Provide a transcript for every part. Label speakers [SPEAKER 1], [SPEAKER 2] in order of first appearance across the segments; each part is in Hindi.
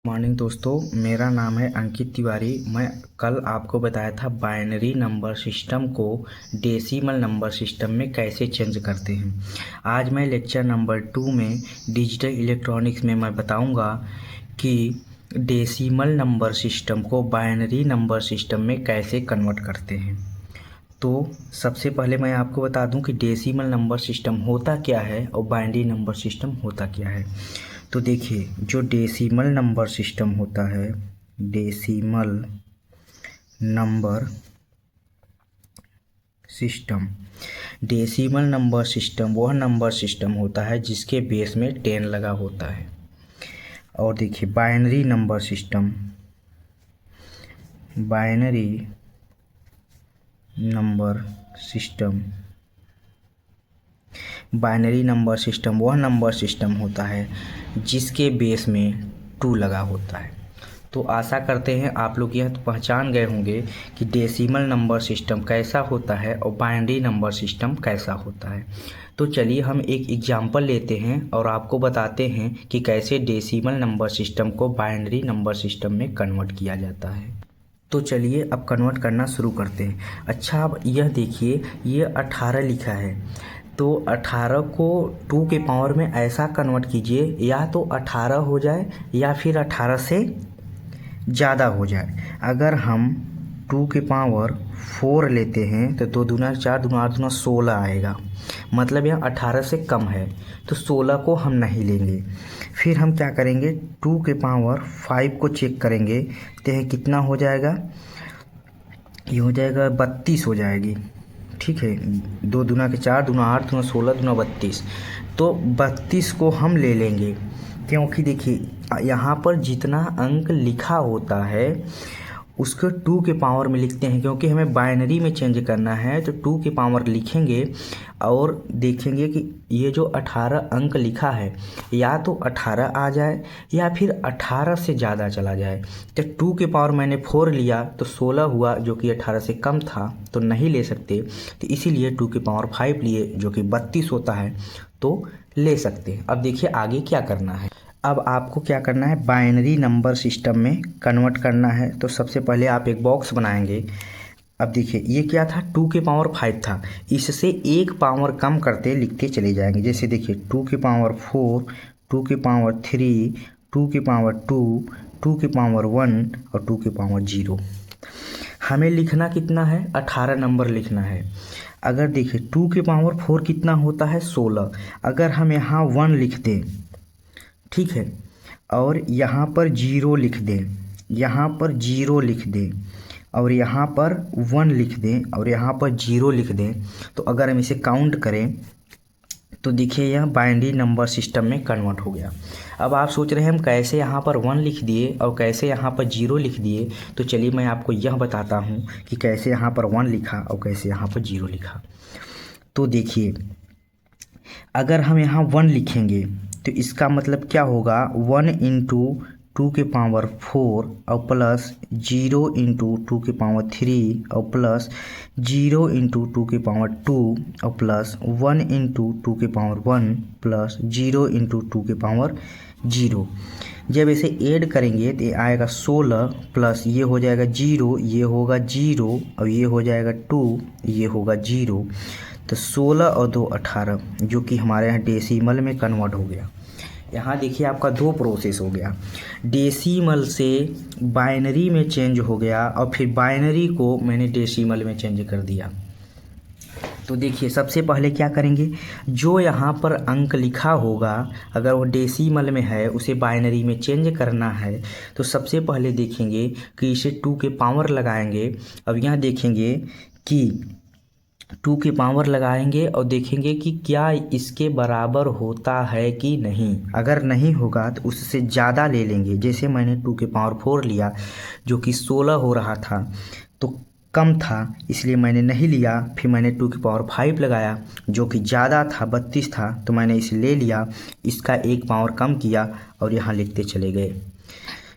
[SPEAKER 1] मॉर्निंग दोस्तों, मेरा नाम है अंकित तिवारी। मैं कल आपको बताया था बाइनरी नंबर सिस्टम को डेसिमल नंबर सिस्टम में कैसे चेंज करते हैं। आज मैं लेक्चर नंबर 2 में डिजिटल इलेक्ट्रॉनिक्स में मैं बताऊंगा कि डेसिमल नंबर सिस्टम को बाइनरी नंबर सिस्टम में कैसे कन्वर्ट करते हैं। तो सबसे पहले मैं आपको बता दूं कि डेसिमल नंबर सिस्टम होता क्या है और बाइनरी नंबर सिस्टम होता क्या है। तो देखिए, जो डेसिमल नंबर सिस्टम होता है, decimal number system decimal number system वह नंबर सिस्टम होता है जिसके बेस में 10 लगा होता है। और देखिए, binary number system binary number system वह नंबर सिस्टम होता है जिसके बेस में 2 लगा होता है। तो आशा करते हैं आप लोग यह तो पहचान गए होंगे कि डेसिमल नंबर सिस्टम कैसा होता है और बाइनरी नंबर सिस्टम कैसा होता है। तो चलिए हम एक एग्जाम्पल लेते हैं और आपको बताते हैं कि कैसे डेसिमल नंबर सिस्टम को बाइनरी नंबर सिस्टम में कन्वर्ट किया जाता है। तो चलिए अब कन्वर्ट करना शुरू करते हैं। अच्छा, अब यह देखिए, ये 18 लिखा है, तो 18 को 2 के पावर में ऐसा कन्वर्ट कीजिए, या तो 18 हो जाए या फिर 18 से ज़्यादा हो जाए। अगर हम 2 के पावर 4 लेते हैं तो 2 दूना 4, दूना 8, दूना 16 आएगा। मतलब यह 18 से कम है, तो 16 को हम नहीं लेंगे। फिर हम क्या करेंगे, 2 के पावर 5 को चेक करेंगे तो यह कितना हो जाएगा, ये हो जाएगा 32 हो जाएगी। ठीक है, 2 दूना के 4, दूना 8, दूना 16, दूना 32। तो 32 को हम ले लेंगे, क्योंकि देखिए यहाँ पर जितना अंक लिखा होता है उसको 2 के पावर में लिखते हैं, क्योंकि हमें बाइनरी में चेंज करना है। तो 2 के पावर लिखेंगे और देखेंगे कि ये जो 18 अंक लिखा है या तो 18 आ जाए या फिर 18 से ज़्यादा चला जाए। तो 2 के पावर मैंने 4 लिया तो 16 हुआ, जो कि 18 से कम था, तो नहीं ले सकते। तो इसीलिए 2 के पावर 5 लिए, जो कि 32 होता है, तो ले सकते हैं। अब देखिए आगे क्या करना है। अब आपको क्या करना है, बाइनरी नंबर सिस्टम में कन्वर्ट करना है। तो सबसे पहले आप एक बॉक्स बनाएंगे। अब देखिए, ये क्या था, 2 के पावर 5 था, इससे एक पावर कम करते लिखते चले जाएंगे। जैसे देखिए, 2 के पावर 4, 2 के पावर 3, 2 के पावर 2, 2 के पावर 1 और 2 के पावर 0। हमें लिखना कितना है, 18 नंबर लिखना है। अगर देखिए 2 के पावर 4 कितना होता है, 16। अगर हम यहाँ 1 लिख दें, ठीक है, और यहाँ पर 0 लिख दें, यहाँ पर 0 लिख दें, और यहाँ पर 1 लिख दें, और यहाँ पर 0 लिख दें, तो अगर हम इसे काउंट करें तो देखिए यह बाइनरी नंबर सिस्टम में कन्वर्ट हो गया। अब आप सोच रहे हैं हम कैसे यहाँ पर 1 लिख दिए और कैसे यहाँ पर 0 लिख दिए। तो चलिए मैं आपको यह बताता हूँ कि कैसे यहाँ पर 1 लिखा और कैसे यहाँ पर 0 लिखा। तो देखिए, अगर हम यहाँ 1 लिखेंगे तो इसका मतलब क्या होगा, 1 इंटू 2 के पावर 4 और प्लस 0 इंटू 2 के पावर 3 और प्लस 0 इंटू 2 के पावर 2 और प्लस 1 इंटू 2 के पावर 1 प्लस 0 इंटू 2 के पावर 0। जब इसे ऐड करेंगे तो ये आएगा 16 प्लस ये हो जाएगा 0, ये होगा 0 और ये हो जाएगा 2, ये होगा 0। तो 16 और 2 18, जो कि हमारे यहाँ डेसिमल में कन्वर्ट हो गया। यहाँ देखिए आपका 2 प्रोसेस हो गया, डेसिमल से बाइनरी में चेंज हो गया और फिर बाइनरी को मैंने डेसिमल में चेंज कर दिया। तो देखिए सबसे पहले क्या करेंगे, जो यहाँ पर अंक लिखा होगा अगर वो डेसिमल में है उसे बाइनरी में चेंज करना है। तो सबसे पहले देखेंगे कि इसे 2 के पावर लगाएंगे। अब यहाँ देखेंगे कि 2 के पावर लगाएंगे और देखेंगे कि क्या इसके बराबर होता है कि नहीं। अगर नहीं होगा तो उससे ज़्यादा ले लेंगे। जैसे मैंने 2 के पावर 4 लिया, जो कि 16 हो रहा था, तो कम था इसलिए मैंने नहीं लिया। फिर मैंने 2 के पावर 5 लगाया, जो कि ज़्यादा था, 32 था, तो मैंने इसे ले लिया, इसका एक पावर कम किया और यहाँ लिखते चले गए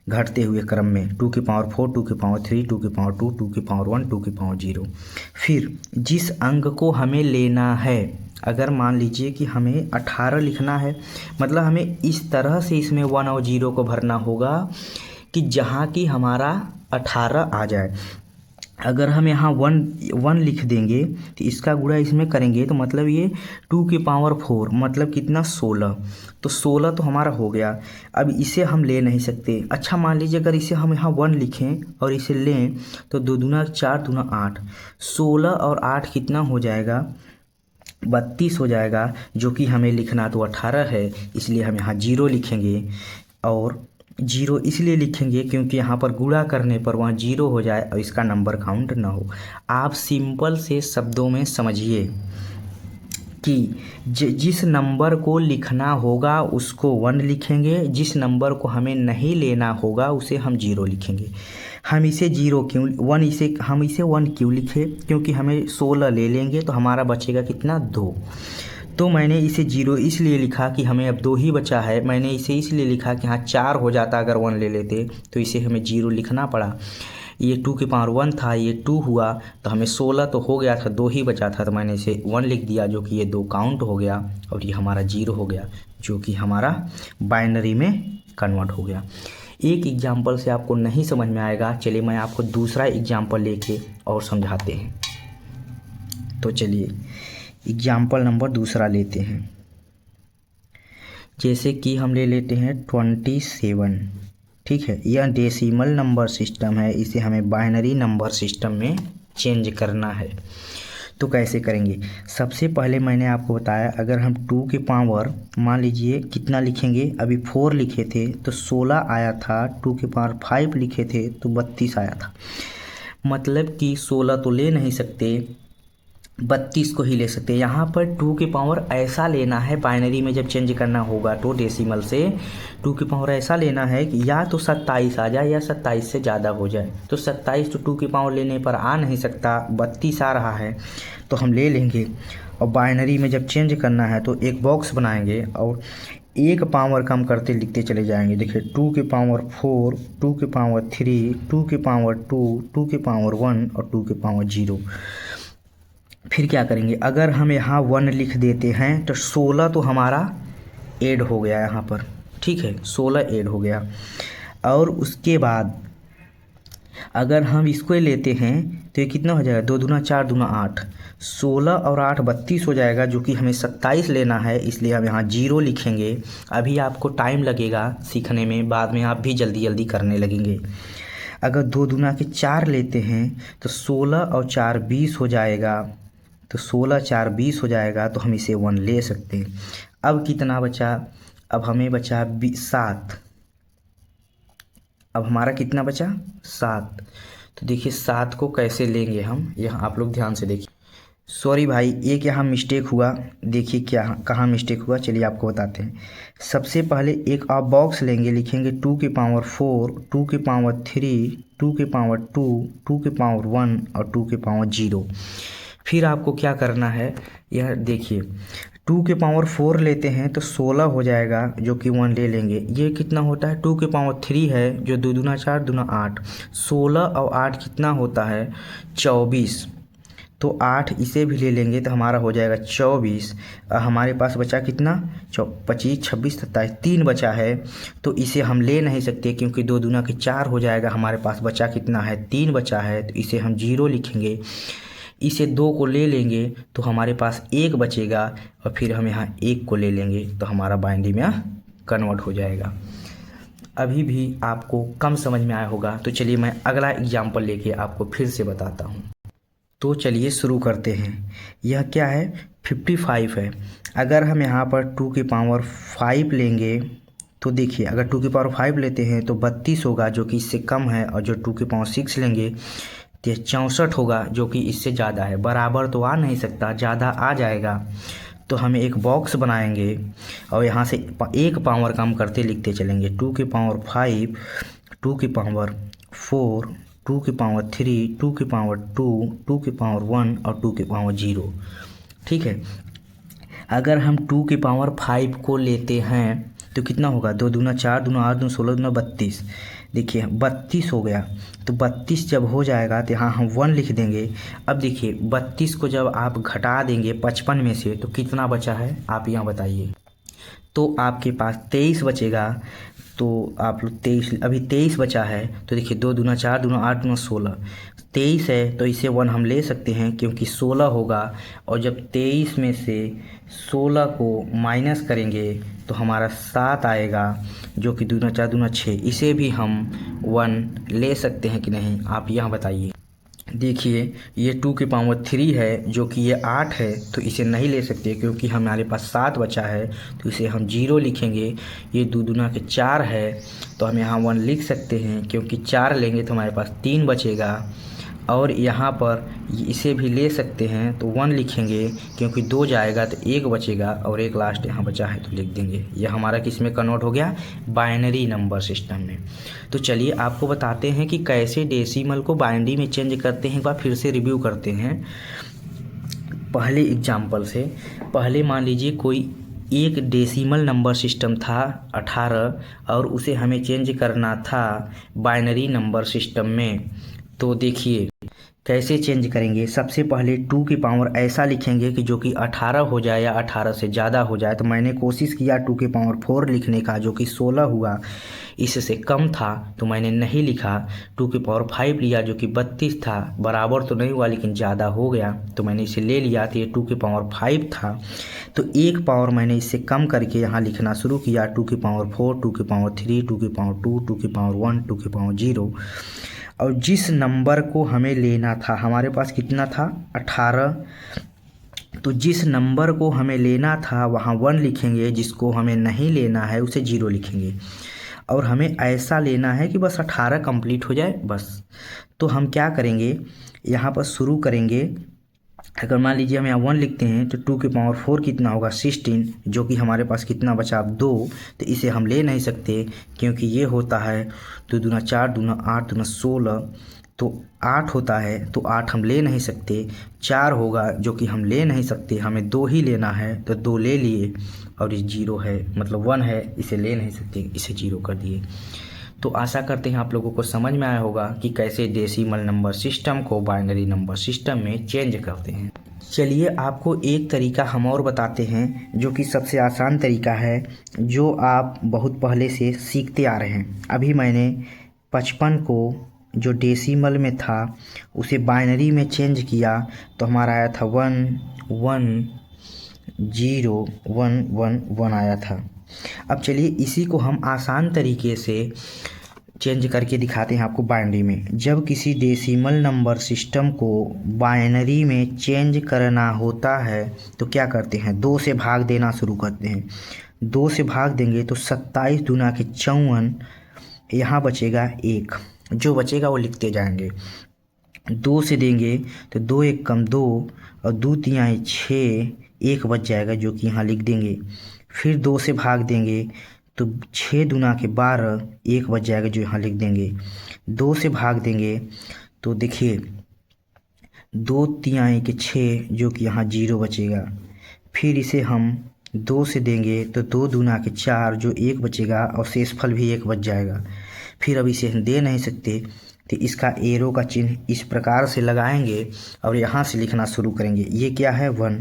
[SPEAKER 1] घटते हुए क्रम में। 2 के पावर 4, 2 के पावर 3, 2 के पावर 2, 2 के पावर 1, 2 के पावर 0। फिर जिस अंक को हमें लेना है अगर मान लीजिए कि हमें 18 लिखना है, मतलब हमें इस तरह से इसमें 1 और 0 को भरना होगा कि जहाँ की हमारा 18 आ जाए। अगर हम यहाँ 1 लिख देंगे तो इसका गुणा इसमें करेंगे तो मतलब ये 2 की पावर 4 मतलब कितना 16। तो 16 तो हमारा हो गया। अब इसे हम ले नहीं सकते। अच्छा मान लीजिए अगर इसे हम यहाँ 1 लिखें और इसे लें तो 2 दूना 4 दूना 8, 16 और 8 कितना हो जाएगा 32 हो जाएगा, जो कि हमें लिखना तो 18 है, इसलिए हम यहाँ 0 लिखेंगे। और 0 इसलिए लिखेंगे क्योंकि यहाँ पर गुणा करने पर वहाँ 0 हो जाए और इसका नंबर काउंट ना हो। आप सिंपल से शब्दों में समझिए कि जिस नंबर को लिखना होगा उसको 1 लिखेंगे, जिस नंबर को हमें नहीं लेना होगा उसे हम 0 लिखेंगे। हम इसे 0 क्यों 1 इसे हम इसे 1 क्यों लिखे, क्योंकि हमें 16 ले लेंगे तो हमारा बचेगा कितना 2। तो मैंने इसे 0 इसलिए लिखा कि हमें अब 2 ही बचा है। मैंने इसे इसलिए लिखा कि हाँ 4 हो जाता अगर 1 ले लेते, तो इसे हमें 0 लिखना पड़ा। ये 2 की पावर 1 था, ये 2 हुआ तो हमें 16 तो हो गया था, 2 ही बचा था, तो मैंने इसे 1 लिख दिया, जो कि ये 2 काउंट हो गया और ये हमारा 0 हो गया, जो कि हमारा बाइनरी में कन्वर्ट हो गया। एक एग्जाम्पल से आपको नहीं समझ में आएगा, चलिए मैं आपको दूसरा एग्जाम्पल लेके और समझाते हैं। तो चलिए एग्जाम्पल नंबर दूसरा लेते हैं। जैसे कि हम ले लेते हैं 27। ठीक है, यह डेसिमल नंबर सिस्टम है, इसे हमें बाइनरी नंबर सिस्टम में चेंज करना है। तो कैसे करेंगे? सबसे पहले मैंने आपको बताया अगर हम 2 के पावर मान लीजिए कितना लिखेंगे, अभी 4 लिखे थे तो 16 आया था, 2 के पावर 5 लिखे थे तो 32 आया था। मतलब कि 16 तो ले नहीं सकते, 32 को ही ले सकते हैं। यहाँ पर 2 की पावर ऐसा लेना है, बाइनरी में जब चेंज करना होगा तो डेसिमल से 2 की पावर ऐसा लेना है कि या तो 27 आ जाए या 27 से ज़्यादा हो जाए। तो 27 तो 2 की पावर लेने पर आ नहीं सकता, 32 आ रहा है तो हम ले लेंगे। और बाइनरी में जब चेंज करना है तो एक बॉक्स बनाएंगे और एक पावर कम करते लिखते चले जाएंगे। देखिए 2 की पावर 4, 2 की पावर 3, 2 की पावर 2, 2 की पावर 1 और 2 की पावर 0। फिर क्या करेंगे? अगर हम यहाँ 1 लिख देते हैं तो 16 तो हमारा ऐड हो गया यहाँ पर। ठीक है, 16 ऐड हो गया। और उसके बाद अगर हम इसको लेते हैं तो ये कितना हो जाएगा 2 दूना 4 दूना 8, 16 और 8 32 हो जाएगा, जो कि हमें 27 लेना है, इसलिए हम यहाँ 0 लिखेंगे। अभी आपको टाइम लगेगा सीखने में, बाद में आप भी जल्दी जल्दी करने लगेंगे। अगर 2 दूना के 4 लेते हैं तो 16 और 4 20 हो जाएगा, तो 16 4 20 हो जाएगा, तो हम इसे 1 ले सकते हैं। अब कितना बचा? अब हमें बचा 7। अब हमारा कितना बचा? 7। तो देखिए 7 को कैसे लेंगे हम, यहाँ आप लोग ध्यान से देखिए। सॉरी भाई, एक यहाँ मिस्टेक हुआ, देखिए क्या कहाँ मिस्टेक हुआ, चलिए आपको बताते हैं। सबसे पहले एक आप बॉक्स लेंगे, लिखेंगे 2 की पावर 4, 2 की पावर 3, 2 की पावर 2, 2 की पावर 1 और 2 की पावर 0। फिर आपको क्या करना है, यह देखिए 2 के पावर 4 लेते हैं तो 16 हो जाएगा, जो कि 1 ले लेंगे। ये कितना होता है? 2 के पावर 3 है, जो 2 दूना 4 दूना 8, 16 और 8 कितना होता है? 24। तो 8 इसे भी ले लेंगे तो हमारा हो जाएगा 24। हमारे पास बचा कितना? 25 26 27, 3 बचा है। तो इसे हम ले नहीं सकते क्योंकि 2 दूना के 4 हो जाएगा। हमारे पास बचा कितना है? 3 बचा है, तो इसे हम 0 लिखेंगे। इसे 2 को ले लेंगे तो हमारे पास 1 बचेगा, और फिर हम यहाँ 1 को ले लेंगे तो हमारा बाइनरी में कन्वर्ट हो जाएगा। अभी भी आपको कम समझ में आया होगा, तो चलिए मैं अगला एग्जाम्पल लेके आपको फिर से बताता हूँ। तो चलिए शुरू करते हैं। यह क्या है? 55 है। अगर हम यहाँ पर 2 की पावर 5 लेंगे तो देखिए अगर 2 की पावर 5 लेते हैं तो 32 होगा, जो कि इससे कम है, और जो 2 की पावर 6 लेंगे तो 64 होगा, जो कि इससे ज़्यादा है। बराबर तो आ नहीं सकता, ज़्यादा आ जाएगा। तो हमें एक बॉक्स बनाएंगे और यहाँ से एक पावर कम करते लिखते चलेंगे। 2 की पावर 5, 2 की पावर 4, 2 की पावर 3, 2 की पावर 2, 2 की पावर 1 और 2 की पावर 0। ठीक है, अगर हम 2 की पावर 5 को लेते हैं तो कितना होगा, 2 दूना 4, दूना 8, दूना 16, दूना 32। देखिए 32 हो गया। तो 32 जब हो जाएगा तो यहाँ हम 1 लिख देंगे। अब देखिए 32 को जब आप घटा देंगे 55 में से तो कितना बचा है आप यहाँ बताइए। तो आपके पास 23 बचेगा। तो आप लोग 23, अभी 23 बचा है। तो देखिए 2 दूना 4, दूना 8, दूना 16, 23 है तो इसे 1 हम ले सकते हैं क्योंकि 16 होगा। और जब 23 में से 16 को माइनस करेंगे तो हमारा 7 आएगा, जो कि दूना 4, दूना 6, इसे भी हम 1 ले सकते हैं कि नहीं आप यहाँ बताइए। देखिए ये 2 की पावर 3 है, जो कि ये 8 है, तो इसे नहीं ले सकते क्योंकि हमारे पास 7 बचा है, तो इसे हम 0 लिखेंगे। ये 2 दूना के 4 है तो हम यहाँ 1 लिख सकते हैं क्योंकि 4 लेंगे तो हमारे पास 3 बचेगा। और यहाँ पर इसे भी ले सकते हैं तो 1 लिखेंगे क्योंकि 2 जाएगा तो 1 बचेगा और 1 लास्ट यहाँ बचा है तो लिख देंगे। यह हमारा किस में कन्वर्ट हो गया, बाइनरी नंबर सिस्टम में। तो चलिए आपको बताते हैं कि कैसे डेसिमल को बाइनरी में चेंज करते हैं, एक बार फिर से रिव्यू करते हैं पहले एग्जाम्पल से। पहले मान लीजिए कोई एक डेसिमल नंबर सिस्टम था 18 और उसे हमें चेंज करना था बाइनरी नंबर सिस्टम में। तो देखिए कैसे चेंज करेंगे। सबसे पहले 2 की पावर ऐसा लिखेंगे कि जो कि 18 हो जाए या 18 से ज़्यादा हो जाए। तो मैंने कोशिश किया 2 की पावर 4 लिखने का, जो कि 16 हुआ, इससे कम था तो मैंने नहीं लिखा। 2 की पावर 5 लिया जो कि 32 था, बराबर तो नहीं हुआ लेकिन ज़्यादा हो गया तो मैंने इसे ले लिया। तो ये 2 की पावर 5 था, तो एक पावर मैंने इससे कम करके यहाँ लिखना शुरू किया। 2 की पावर 4, 2 की पावर 3, 2 की पावर 2, 2 की पावर 1, 2 की पावर 0। और जिस नंबर को हमें लेना था, हमारे पास कितना था 18, तो जिस नंबर को हमें लेना था वहाँ 1 लिखेंगे, जिसको हमें नहीं लेना है उसे 0 लिखेंगे। और हमें ऐसा लेना है कि बस 18 कंप्लीट हो जाए बस। तो हम क्या करेंगे, यहाँ पर शुरू करेंगे। अगर मान लीजिए हम यहाँ 1 लिखते हैं तो 2 की पावर 4 कितना होगा 16, जो कि हमारे पास कितना बचा अब 2। तो इसे हम ले नहीं सकते क्योंकि ये होता है 2 दूना 4, दूना 8, दूना 16, तो 8 होता है। तो 8 हम ले नहीं सकते। 4 होगा जो कि हम ले नहीं सकते, हमें 2 ही लेना है तो 2 ले लिए। और ये 0 है मतलब 1 है, इसे ले नहीं सकते, इसे 0 कर दिए। तो आशा करते हैं आप लोगों को समझ में आया होगा कि कैसे डेसिमल नंबर सिस्टम को बाइनरी नंबर सिस्टम में चेंज करते हैं। चलिए आपको एक तरीका हम और बताते हैं जो कि सबसे आसान तरीका है, जो आप बहुत पहले से सीखते आ रहे हैं। अभी मैंने 55 को जो डेसिमल में था उसे बाइनरी में चेंज किया तो हमारा आया था 1 1 0 1 1 1 आया था। अब चलिए इसी को हम आसान तरीके से चेंज करके दिखाते हैं आपको बाइनरी में। जब किसी डेसिमल नंबर सिस्टम को बाइनरी में चेंज करना होता है तो क्या करते हैं, 2 से भाग देना शुरू करते हैं। 2 से भाग देंगे तो 27 दूना के 54, यहाँ बचेगा 1, जो बचेगा वो लिखते जाएंगे। 2 से देंगे तो 2 एक कम 2 और 2 तिहाई 6, 1 बच जाएगा जो कि यहाँ लिख देंगे। फिर 2 से भाग देंगे तो 6 दूना के 12, 1 बच जाएगा जो यहाँ लिख देंगे। 2 से भाग देंगे तो देखिए 2 तिहाई के 6 जो कि यहाँ 0 बचेगा। फिर इसे हम 2 से देंगे तो 2 दूना के 4 जो 1 बचेगा और शेषफल भी 1 बच जाएगा। फिर अब इसे हम दे नहीं सकते तो इसका एरो का चिन्ह इस प्रकार से लगाएंगे और यहाँ से लिखना शुरू करेंगे। ये क्या है 1,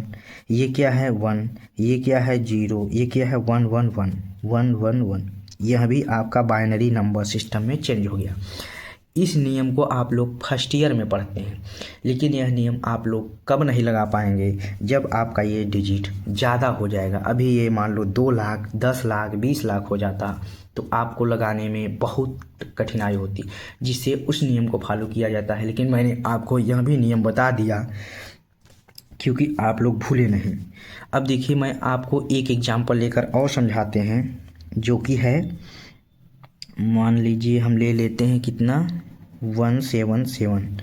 [SPEAKER 1] ये क्या है 1, ये क्या है 0, ये क्या है 1 1 1 1 1 1। यह भी आपका बाइनरी नंबर सिस्टम में चेंज हो गया। इस नियम को आप लोग फर्स्ट ईयर में पढ़ते हैं, लेकिन यह नियम आप लोग कब नहीं लगा पाएंगे, जब आपका ये डिजिट ज़्यादा हो जाएगा। अभी ये मान लो 2 लाख 10 लाख 20 लाख हो जाता तो आपको लगाने में बहुत कठिनाई होती, जिससे उस नियम को फॉलो किया जाता है। लेकिन मैंने आपको यह भी नियम बता दिया क्योंकि आप लोग भूले नहीं। अब देखिए मैं आपको एक एग्जाम्पल लेकर और समझाते हैं, जो कि है, मान लीजिए हम ले लेते हैं कितना 177,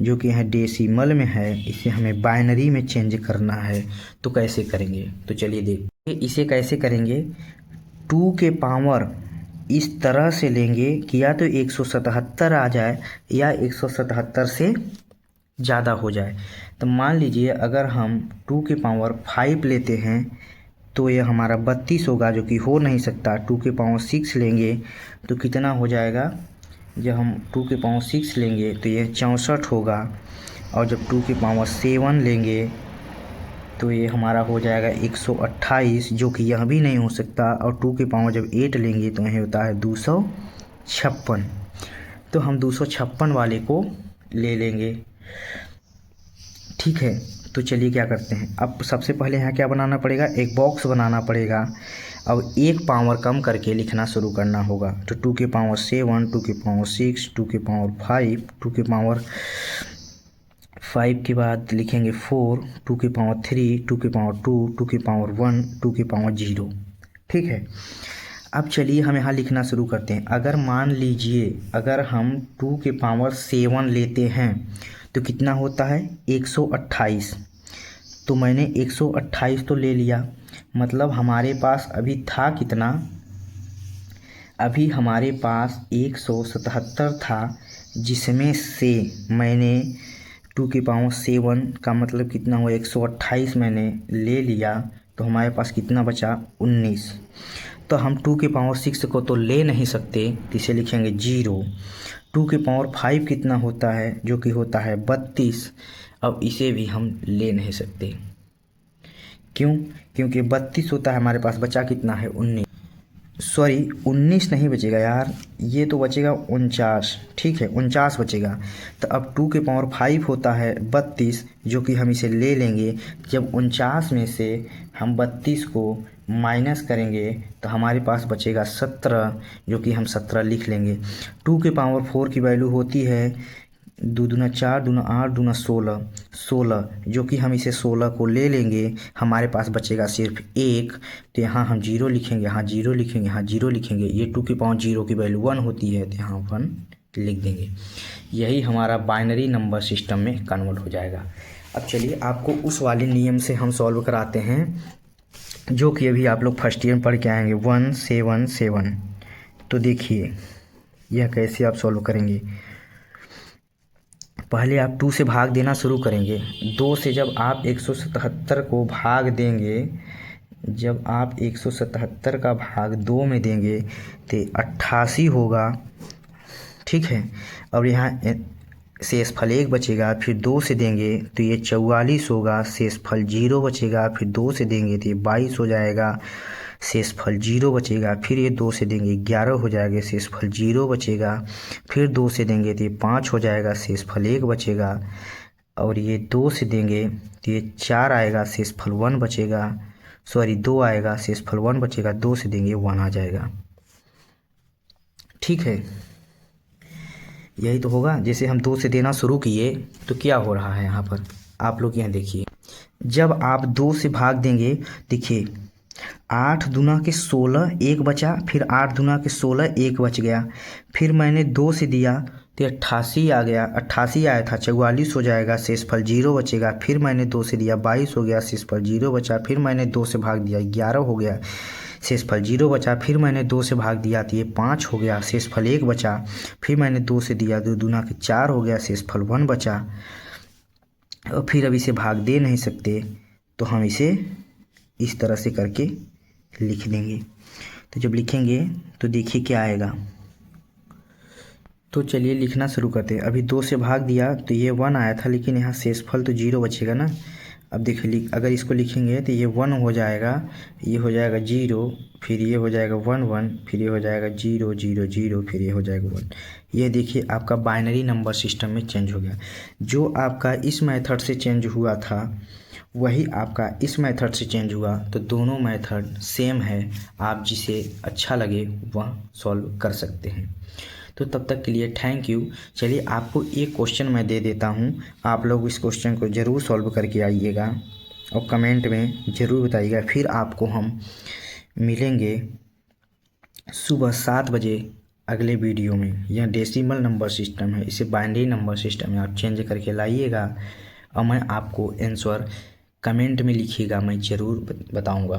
[SPEAKER 1] जो कि यहाँ डेसिमल में है, इसे हमें बाइनरी में चेंज करना है। तो कैसे करेंगे, तो चलिए देखिए इसे कैसे करेंगे। 2 के पावर इस तरह से लेंगे कि या तो 177 आ जाए या 177 से ज़्यादा हो जाए। तो मान लीजिए अगर हम 2 के पावर 5 लेते हैं तो ये हमारा 32 होगा, जो कि हो नहीं सकता। 2 के पावर 6 लेंगे तो कितना हो जाएगा, जब हम 2 के पावर 6 लेंगे तो ये 64 होगा। और जब 2 के पावर 7 लेंगे तो ये हमारा हो जाएगा 128, जो कि यह भी नहीं हो सकता। और 2 के पावर जब 8 लेंगे तो यह होता है 256। तो हम 256 वाले को ले लेंगे। ठीक है, तो चलिए क्या करते हैं, अब सबसे पहले यहाँ क्या बनाना पड़ेगा, एक बॉक्स बनाना पड़ेगा। अब एक पावर कम करके लिखना शुरू करना होगा। तो 2 के पावर 7, 2 के पावर 6, 2 के पावर 5, 2 के पावर 5 के बाद लिखेंगे 4, 2 के पावर 3, 2 के पावर 2, 2 के पावर 1, 2 के पावर 0। ठीक है, अब चलिए हम यहाँ लिखना शुरू करते हैं। अगर मान लीजिए अगर हम 2 के पावर 7 लेते हैं तो कितना होता है 128। तो मैंने 128 तो ले लिया, मतलब हमारे पास अभी था कितना, अभी हमारे पास 177 था, जिसमें से मैंने 2 के पावर 7 का मतलब कितना हुआ 128 मैंने ले लिया। तो हमारे पास कितना बचा 19। तो हम 2 के पावर 6 को तो ले नहीं सकते, तो इसे लिखेंगे 0। 2 के पावर 5 कितना होता है, जो कि होता है 32। अब इसे भी हम ले नहीं सकते, क्यों, क्योंकि 32 होता है, हमारे पास बचा कितना है 19। सॉरी 19 नहीं बचेगा यार, ये तो बचेगा 49। ठीक है 49 बचेगा। तो अब 2 के पावर 5 होता है 32, जो कि हम इसे ले लेंगे। जब 49 में से हम 32 को माइनस करेंगे तो हमारे पास बचेगा 17, जो कि हम 17 लिख लेंगे। 2 के पावर 4 की वैल्यू होती है 2 दूना 4, दूना 8, दूना 16, जो कि हम इसे 16 को ले लेंगे। हमारे पास बचेगा सिर्फ 1। तो यहाँ हम 0 लिखेंगे, यहाँ 0 लिखेंगे, यहाँ 0 लिखेंगे। ये 2 के पावर 0 की वैल्यू 1 होती है, तो यहाँ 1 लिख देंगे। यही हमारा बाइनरी नंबर सिस्टम में कन्वर्ट हो जाएगा। अब चलिए आपको उस वाले नियम से हम सॉल्व कराते हैं, जो कि अभी आप लोग फर्स्ट ईयर में पढ़ के आएंगे 177। तो देखिए यह कैसे आप सॉल्व करेंगे। पहले आप 2 से भाग देना शुरू करेंगे। 2 से जब आप 177 को भाग देंगे, जब आप 177 का भाग 2 में देंगे तो 88 होगा। ठीक है, और यहाँ शेषफल 1 बचेगा, फिर 2 से देंगे तो ये 44 होगा। शेषफल 0 बचेगा, फिर 2 से देंगे तो ये 22 हो जाएगा। शेषफल 0 बचेगा, फिर ये 2 से देंगे 11 हो जाएगा। शेषफल 0 बचेगा, फिर 2 से देंगे तो ये 5 हो जाएगा। शेषफल 1 बचेगा, और ये 2 से देंगे तो ये 4 आएगा। शेषफल 1 बचेगा, सॉरी 2 आएगा। शेषफल 1 बचेगा, 2 से देंगे 1 आ जाएगा। ठीक है, यही तो होगा। जैसे हम 2 से देना शुरू किए तो क्या हो रहा है यहाँ पर, आप लोग यहाँ देखिए। जब आप 2 से भाग देंगे, देखिए 8 दूना के 16 1 बचा, फिर 8 दूना के 16 1 बच गया। फिर मैंने 2 से दिया तो 88 आ गया, 88 आया था, 44 हो जाएगा। शेषफल 0 बचेगा। फिर मैंने 2 से दिया 22 हो गया, शेषफल 0 बचा। फिर मैंने 2 से भाग दिया 11 हो गया, शेषफल 0 बचा। फिर मैंने 2 से भाग दिया तो ये 5 हो गया, शेषफल 1 बचा। फिर मैंने 2 से दिया, 2 दूना के 4 हो गया, शेषफल 1 बचा। और फिर अब इसे भाग दे नहीं सकते, तो हम इसे इस तरह से करके लिख देंगे। तो जब लिखेंगे तो देखिए क्या आएगा। तो चलिए लिखना शुरू करते हैं। अभी 2 से भाग दिया तो ये 1 आया था, लेकिन यहाँ शेषफल तो 0 बचेगा ना। अब देखिए अगर इसको लिखेंगे तो ये 1 हो जाएगा, ये हो जाएगा 0, फिर ये हो जाएगा 1 1, फिर ये हो जाएगा 0 0 0, फिर ये हो जाएगा 1। ये देखिए आपका बाइनरी नंबर सिस्टम में चेंज हो गया। जो आपका इस मेथड से चेंज हुआ था वही आपका इस मेथड से चेंज हुआ। तो दोनों मेथड सेम है, आप जिसे अच्छा लगे वह सॉल्व कर सकते हैं। तो तब तक के लिए थैंक यू। चलिए आपको एक क्वेश्चन मैं दे देता हूँ, आप लोग इस क्वेश्चन को ज़रूर सॉल्व करके आइएगा और कमेंट में ज़रूर बताइएगा। फिर आपको हम मिलेंगे सुबह 7 बजे अगले वीडियो में। यह डेसिमल नंबर सिस्टम है, इसे बाइनरी नंबर सिस्टम में आप चेंज करके लाइएगा और मैं आपको आंसर कमेंट में लिखिएगा, मैं ज़रूर बताऊँगा।